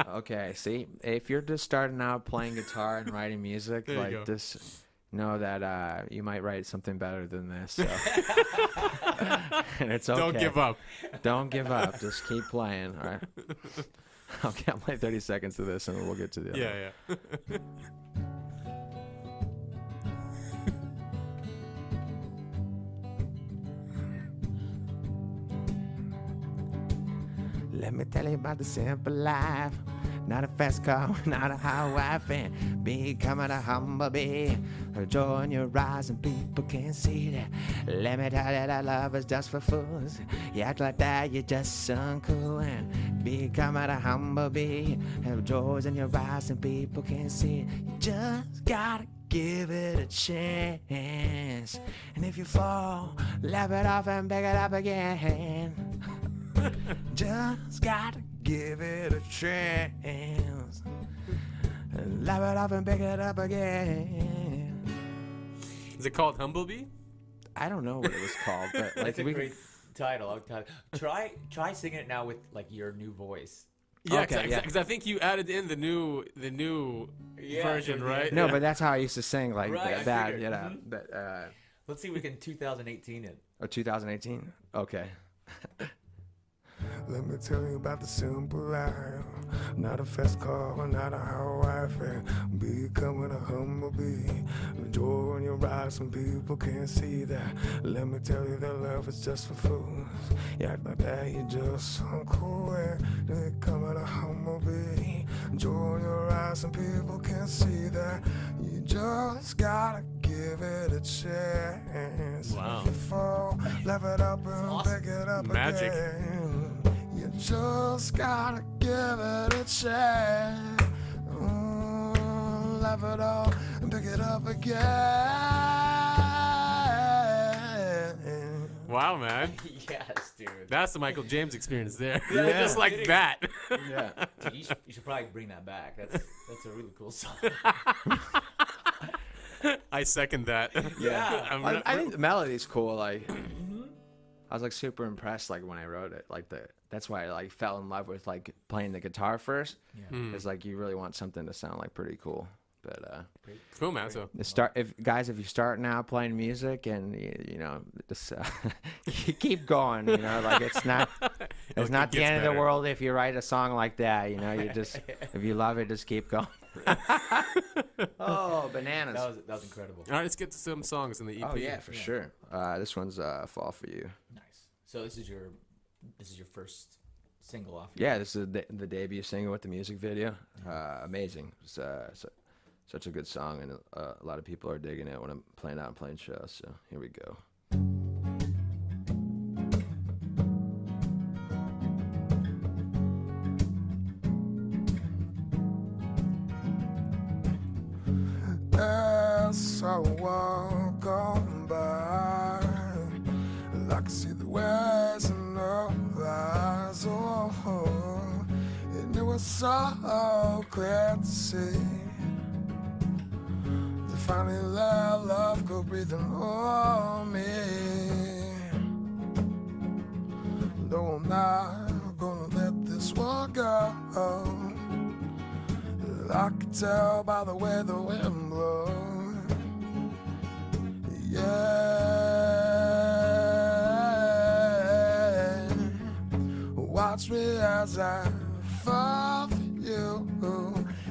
Okay, see, if you're just starting out playing guitar and writing music There you like go. this, know that you might write something better than this. So. And it's okay. Don't give up. Don't give up. Just keep playing. All right. Okay, I'll play 30 seconds of this, and then we'll get to the other. Yeah. Let me tell you about the simple life. Not a fast car, not a high wife, and becoming a humble bee. A joy in your eyes and people can't see that. Let me tell you that love is just for fools. You act like that, you're just so uncool. And becoming a humble bee. Have joys in your eyes and people can't see it. You just gotta give it a chance. And if you fall, laugh it off and pick it up again. Just gotta give it a chance. And laugh it off and pick it up again. Is it called Humblebee? I don't know what it was called, but like That's a great title. Try singing it now with like your new voice. Yeah, Okay, because I think you added in the new version, the- right? No, but that's how I used to sing like Right, I that, figured. you know. Mhm. But Let's see if we can 2018 it. 2018. Okay. Let me tell you about the simple life. Not a fast car, not a high wife, and becoming a humble bee. Joy in your eyes, some people can't see that. Let me tell you that love is just for fools. You act like that, you're just so cool. And becoming a humble bee. Joy in your eyes, some people can't see that. You just gotta give it a chance. Wow. If you fall, Lift it up and awesome. pick it up Magic. again. You just gotta give it a chance. Lift it up and pick it up again. Wow, man. Yes, dude. That's the Michael James experience there. Yeah. Just like that. Yeah. Dude, you should probably bring that back. That's a really cool song. I second that. Yeah. I think the melody's cool. Like, I was like super impressed. Like when I wrote it, like that's why I like fell in love with like playing the guitar first. Yeah. It's like you really want something to sound like pretty cool. But Cool, man. So if you start now playing music and you know just you keep going, you know, like it's not the gets end of the better. world if you write a song like that. You know, you just if you love it, just keep going. Oh, bananas! That was incredible. all right, let's get to some songs in the EP. Oh yeah, for sure. This one's "Fall for You." Nice. So this is your first single off. Yeah, this is the debut single with the music video. Amazing. It's such a good song, and a lot of people are digging it when I'm playing out and playing shows. So here we go. As I walk on by, I can see the ways in her eyes. Oh, and it was so clear to see. To finally let love go breathing on me. Though I'm not gonna let this one go. I can tell by the way the wind blows. Yeah. Watch me as I fall for you.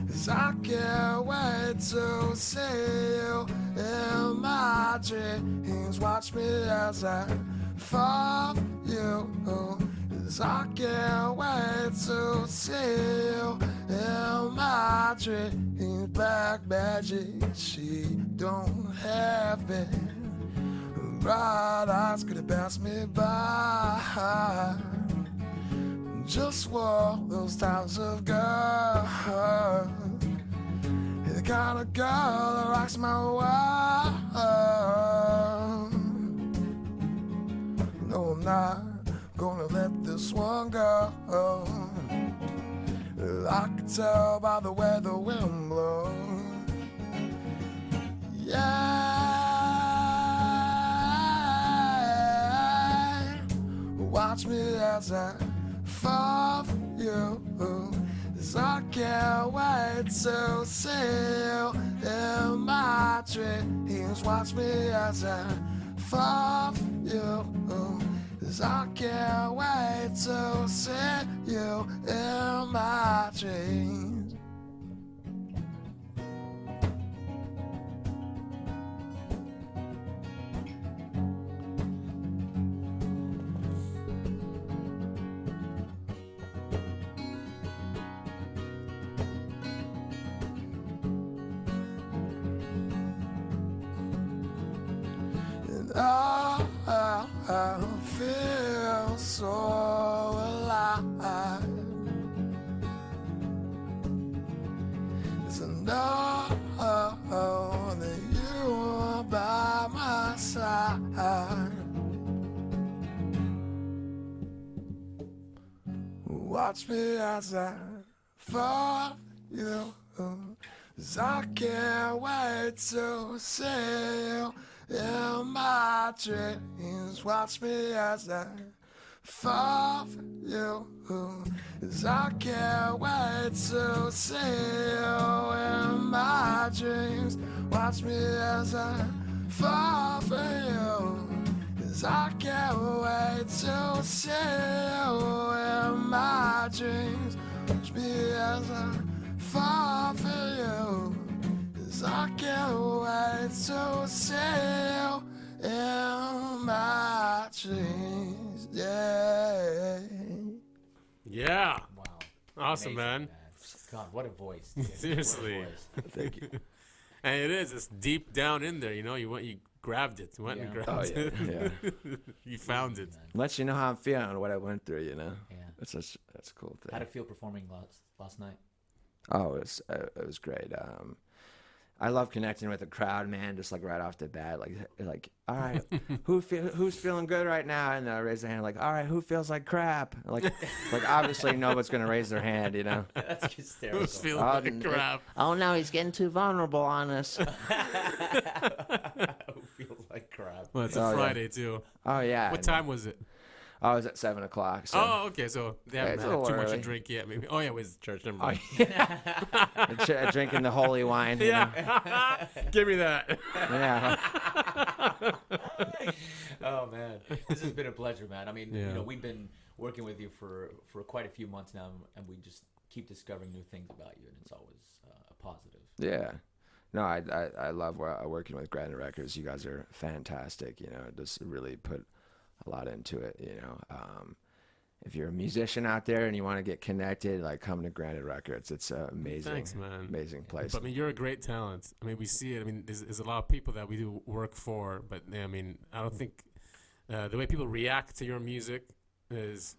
As I can't wait to see you in my dreams. Watch me as I fall for you. As I can't wait to see you in my dreams. Black magic, she don't have it. Bright eyes could have passed me by. Just walk those types of girls. The kind of girl that rocks my world. No, I'm not gonna let this one go. I can tell by the way the wind blows. Yeah. Watch me as I fall for you. As I can't wait to see you in my dreams. Watch me as I fall for you. Cause I can't wait to see you in my dreams. And I feel so alive. As I know that you are by my side. Watch me as I fall you. As I can't wait to see you in my dreams. Watch me as I fall for you. As I can't wait to see you in my dreams. Watch me as I fall for you. As I can't wait to see you in my dreams. Watch me as I fall for you. As I can't wait to see you in my dreams. Yeah. Yeah. Wow. Awesome, Amazing, man. God, what a voice. dude. Seriously. What a voice. Thank you. And it is. It's deep down in there. You know, you grabbed it. Went and Yeah. grabbed Oh, it. yeah. Yeah. You found it. Lets you know how I'm feeling, what I went through, you know? Yeah. That's a cool thing. How'd it feel performing last night? Oh, it was great. I love connecting with the crowd, man. Just like right off the bat, like all right, who's feeling good right now? And raise their hand. Like, all right, who feels like crap? Like obviously nobody's gonna raise their hand, you know. That's hysterical. Who's feeling Oh, like crap? Oh no, he's getting too vulnerable on us. Who feels like crap? Well, it's Oh, a yeah. Friday too. Oh yeah. What I know. time was it? Oh, it was at 7:00. So. Oh, okay. So they haven't it's a had little too much to early. drink yet. Maybe. Oh yeah, it was church. Never Oh, mind. yeah. Drinking the holy wine. You know? Yeah. Give me that. Yeah. Oh man, this has been a pleasure, man. I mean, Yeah. we've been working with you for quite a few months now, and we just keep discovering new things about you, and it's always a positive. Yeah. No, I love working with Granite Records. You guys are fantastic. You know, just really put a lot into it. You know, if you're a musician out there and you want to get connected, like come to Granite Records. It's an amazing, Thanks, man. amazing place. But I mean, you're a great talent. I mean, we see it. I mean, there's a lot of people that we do work for, but I mean, I don't think the way people react to your music is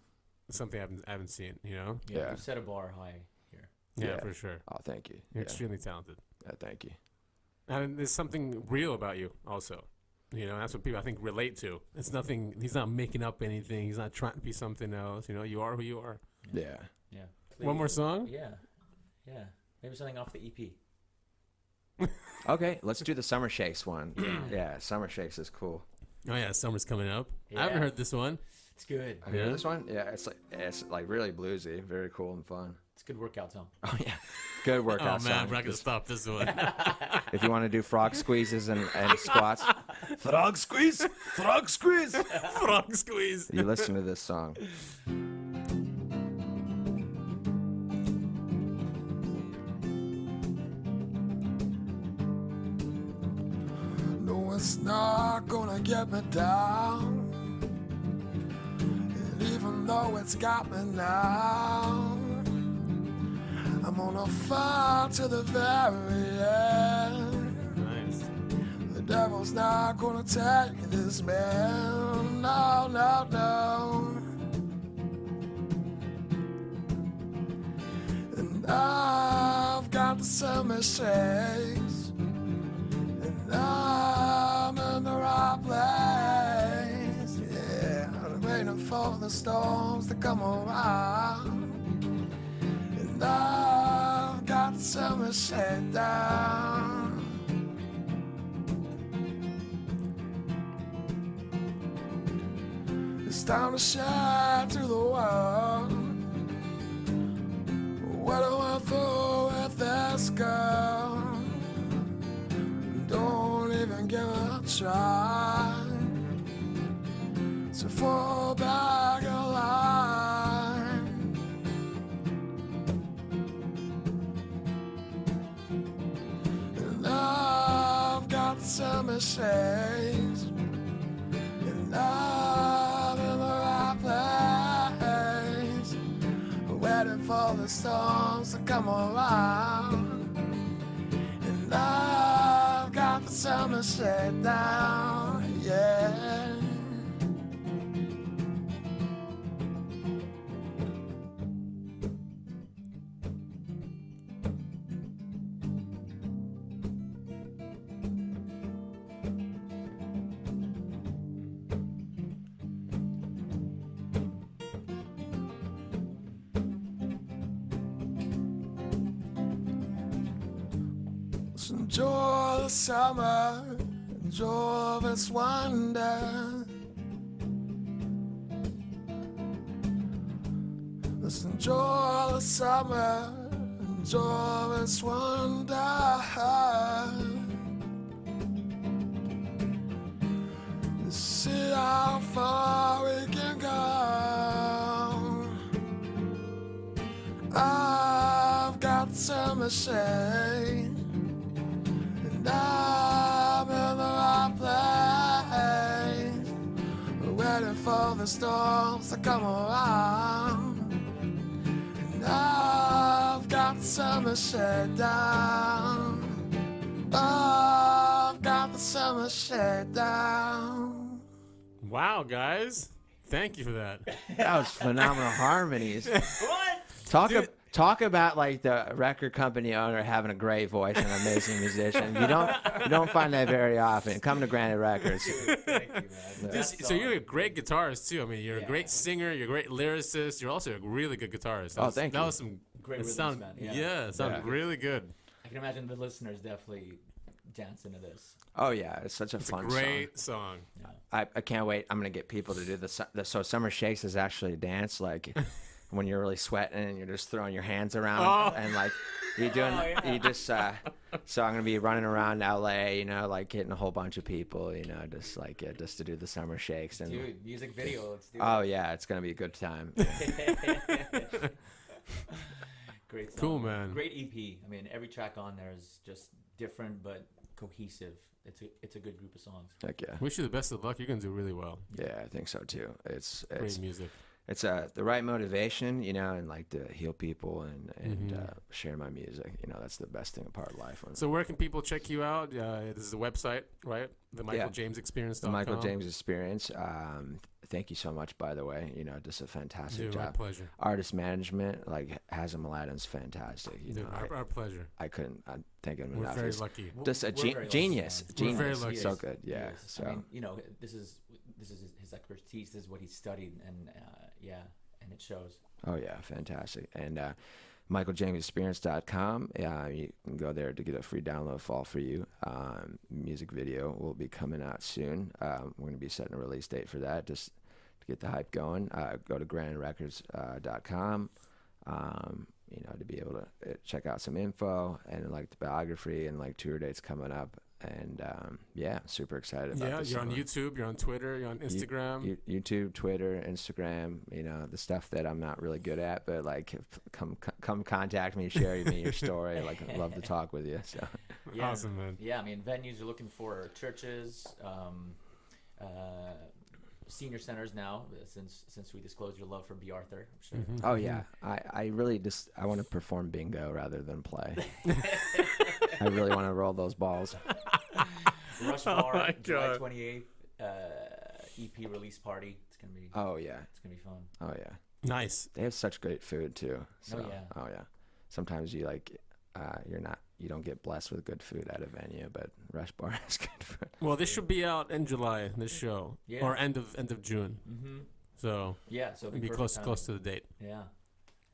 something I haven't seen. You know? Yeah. You've set a bar high here. Yeah, Yeah. for sure. Oh, thank you. You're Yeah. extremely talented, Thank you. and there's something real about you also. You know, that's what people I think relate to. It's nothing. He's not making up anything. He's not trying to be something else. You know, you are who you are. Yeah. Yeah. One more song. Yeah. Yeah. Maybe something off the E EP. Okay, let's do the Summer Shakes one. Yeah, Summer Shakes is cool. Oh yeah, summer's coming up. I haven't Yeah. heard this one. It's good. Have you Yeah. heard this one? Yeah, it's like really bluesy, very cool and fun. It's a good workout song. Oh yeah, good workout Oh man, song. we're not gonna Just- stop this one. If you want to do frog squeezes and squats, frog squeeze, frog squeeze. Frog squeeze. You listen to this song. No, it's not gonna get me down. And even though it's got me now, I'm gonna fight to the very end. Nice. The devil's not gonna take this man. No, no, no. And I've got the summer shakes. And I'm in the right place. Yeah, I'm waiting for the storms to come around. And I've got the summer shake down. It's time to shine through the world. What I went through with this girl. Don't even give it a try. So fall back in line. And I've got the summer shades. And I'm in the right place, waiting for the storms to come around. And I've got the summer shade down, yeah. Let's enjoy the summer, enjoy this wonder. Let's enjoy the summer, enjoy this wonder. Let's see how far we can go. I've got summer shade. And I'm in the right place, waiting for the storms to come around. And I've got the summer shade down. I've got the summer shakedown. Wow, guys. Thank you for that. That was phenomenal harmonies. What? Talk about like the record company owner having a great voice and an amazing musician. You don't find that very often. Come to Granite Records. Thank you, man. So you're a great guitarist too. I mean, you're a great singer. You're a great lyricist. You're also a really good guitarist. Oh, thank you. That was some Great it rhythms, sound, man. yeah, it sounded really good. I can imagine the listeners definitely dance into this. Oh yeah, it's such a It's fun a great song. song. I can't wait. I'm gonna get people to do the so Summer Shakes is actually a dance like when you're really sweating and you're just throwing your hands around and like you're doing you just so I'm gonna be running around LA, you know, like hitting a whole bunch of people, you know, just like just to do the Summer Shakes and Dude, music video. Let's do oh yeah, it's gonna be a good time. it. Great song. Cool, man. Great EP. I mean, every track on there is just different but cohesive. It's a good group of songs. Heck yeah. Wish you the best of luck. You're gonna do really well. Yeah, I think so too. It's Great music. it's the right motivation, you know, and like to heal people and share my music. You know, that's the best thing about life. So where can people check you out? This is the website, right? The Michael Yeah. James Experience. The Michael James Experience. Thank you so much, by the way. You know, just a fantastic Dude, my job. pleasure. Artist management, like Hazem Aladdin's fantastic. You Dude, know, our pleasure. I couldn't thank him We're enough. very He's lucky. just a We're very lucky, genius. man. Genius. We're very lucky. So good. Yeah. Yes. So I mean, you know, this is his expertise. This is what he studied, and and it shows. oh yeah, fantastic. And MichaelJamesExperience.com. You can go there to get a free download Fall For You. Music video will be coming out soon. We're going to be setting a release date for that just to get the hype going. Go to GrandRecords.com, you know, to be able to check out some info and like the biography and like tour dates coming up. And yeah, super excited about Yeah, this. you're on summer. YouTube, you're on Twitter, you're on Instagram. YouTube, Twitter, Instagram, you know, the stuff that I'm not really good at, but like come contact me, share your story. Like I'd love to talk with you. So Yeah. Awesome, man. Yeah, I mean, venues are looking for churches, senior centers now. Since we disclosed your love for B. Arthur, I'm sure. Mm-hmm. oh yeah, I really just I want to perform bingo rather than play. I really want to roll those balls. Rush Oh Bar, my July God. 28th, EP release party. It's gonna be Oh yeah, it's gonna be fun. oh yeah. Nice. They have such great food too. So, yeah. Oh yeah. Sometimes you like you don't get blessed with good food at a venue, but Rush Bar has good food. Well, this should be out in July. This show, Yeah. or end of June. Mm-hmm. So Yeah, so it'll be perfect close timing. to the date. Yeah,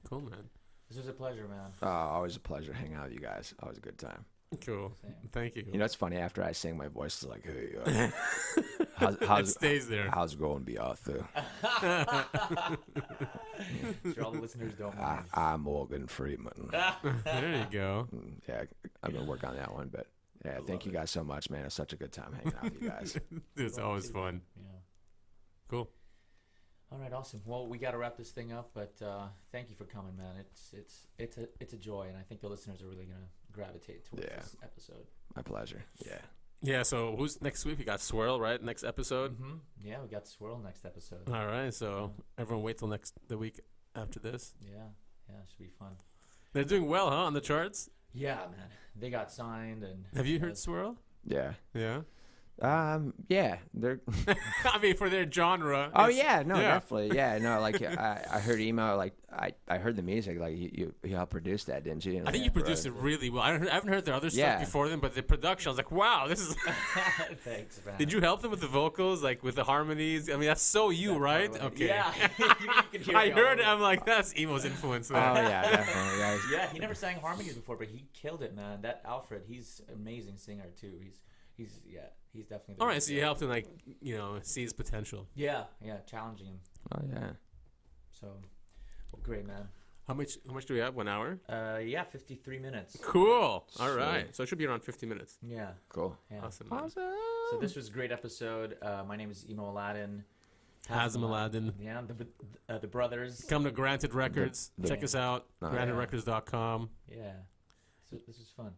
Cool, man. this was a pleasure, man. Oh, always a pleasure hanging out with you guys. Always a good time. Cool. Same. Thank you. You know, it's funny. After I sing, my voice is like, "Hey, it how's stays there. how's it going, be Arthur? Sure, all the listeners don't mind. I'm Morgan Freeman." There you go. Yeah, I'm gonna work on that one. But yeah, thank you guys so much, man. It's such a good time hanging out with you guys. It's always fun. Yeah. Cool. All right, awesome. Well, we got to wrap this thing up, but thank you for coming, man. It's a joy, and I think the listeners are really gonna gravitate towards Yeah. this episode. My pleasure. Yeah. Yeah. So who's next week? We got Swirl, right? Next episode. Mm-hmm. Yeah, we got Swirl next episode. All right. So everyone wait till the week after this. Yeah, it should be fun. They're doing well, huh? On the charts. Yeah, man. They got signed, and Have you heard Swirl? Yeah. Yeah. Yeah. They're. I mean, for their genre. Oh it's- yeah, no, yeah. definitely, yeah, no. Like I heard emo, like I heard the music, like you helped produce that, didn't you? I think you produced it really well. I haven't heard their other stuff Yeah. before them, but the production, I was like, wow, this is. thanks, man. Did you help them with the vocals, like with the harmonies? I mean, that's so you, That's right? totally- Okay. Yeah. you can hear I me all heard. over. I'm like, that's emo's influence Oh there. yeah, definitely. Yeah. Yeah, he never sang harmonies before, but he killed it, man. That Alfred, he's an amazing singer too. He's definitely. The All right, best so you singer. helped him, like, see his potential. Yeah, challenging him. Oh yeah. So, well, great, man. How much do we have? 1 hour? Yeah, 53 minutes. Cool. All Sweet. right. So it should be around 50 minutes. Yeah, Cool. yeah. Awesome. man. So this was a great episode. My name is Emo Aladdin. Hazem Aladdin. Yeah, the brothers. Come to Granted Records. the- Check us out. Oh, GrantedRecords.com. Yeah. So this was fun.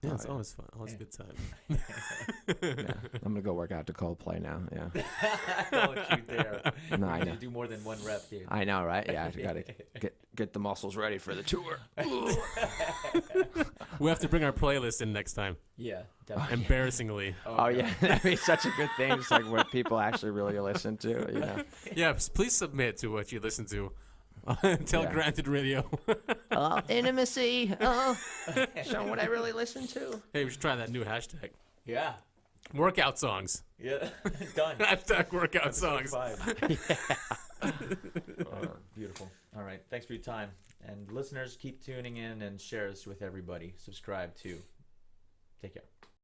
Yeah, it's yeah. always fun. Always a good time. Yeah. I'm gonna go work out to Coldplay now. Yeah. Don't you dare. No, I know. You do more than one rep, dude. I know, right? Yeah, I gotta get the muscles ready for the tour. We have to bring our playlist in next time. Yeah, definitely. Embarrassingly. Oh yeah, that'd be such a good thing. It's like what people actually really listen to. You know. Yeah, please submit to what you listen to. Tell Yeah. Granted Radio. Oh, intimacy. Oh, show what I really listen to. Hey, we should try that new hashtag. Yeah. Workout songs. Yeah. Done. Hashtag workout songs. Beautiful. All right. Thanks for your time. And listeners, keep tuning in and share this with everybody. Subscribe too. Take care.